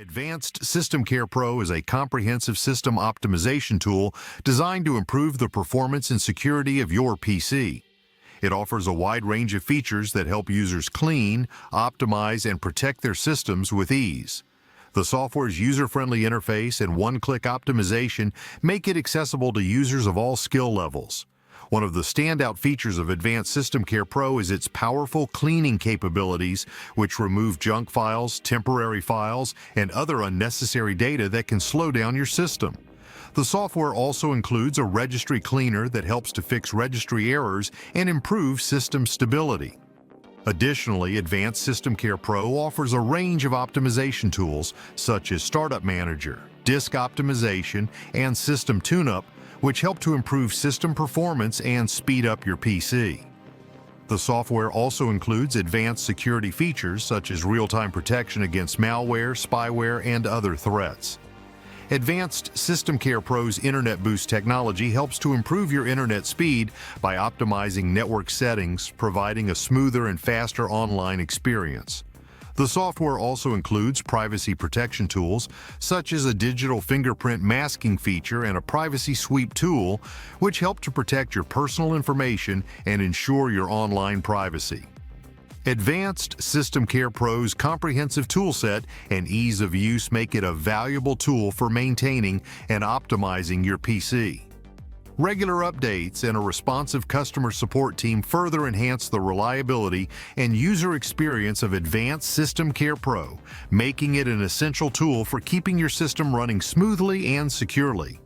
Advanced SystemCare Pro is a comprehensive system optimization tool designed to improve the performance and security of your PC. It offers a wide range of features that help users clean, optimize, and protect their systems with ease. The software's user-friendly interface and one-click optimization make it accessible to users of all skill levels. One of the standout features of Advanced SystemCare Pro is its powerful cleaning capabilities, which remove junk files, temporary files, and other unnecessary data that can slow down your system. The software also includes a registry cleaner that helps to fix registry errors and improve system stability. Additionally, Advanced SystemCare Pro offers a range of optimization tools such as Startup Manager, Disk Optimization, and System Tune-Up, which help to improve system performance and speed up your PC. The software also includes advanced security features such as real-time protection against malware, spyware, and other threats. Advanced SystemCare Pro's Internet Boost technology helps to improve your internet speed by optimizing network settings, providing a smoother and faster online experience. The software also includes privacy protection tools, such as a digital fingerprint masking feature and a privacy sweep tool, which help to protect your personal information and ensure your online privacy. Advanced SystemCare Pro's comprehensive toolset and ease of use make it a valuable tool for maintaining and optimizing your PC. Regular updates and a responsive customer support team further enhance the reliability and user experience of Advanced SystemCare Pro, making it an essential tool for keeping your system running smoothly and securely.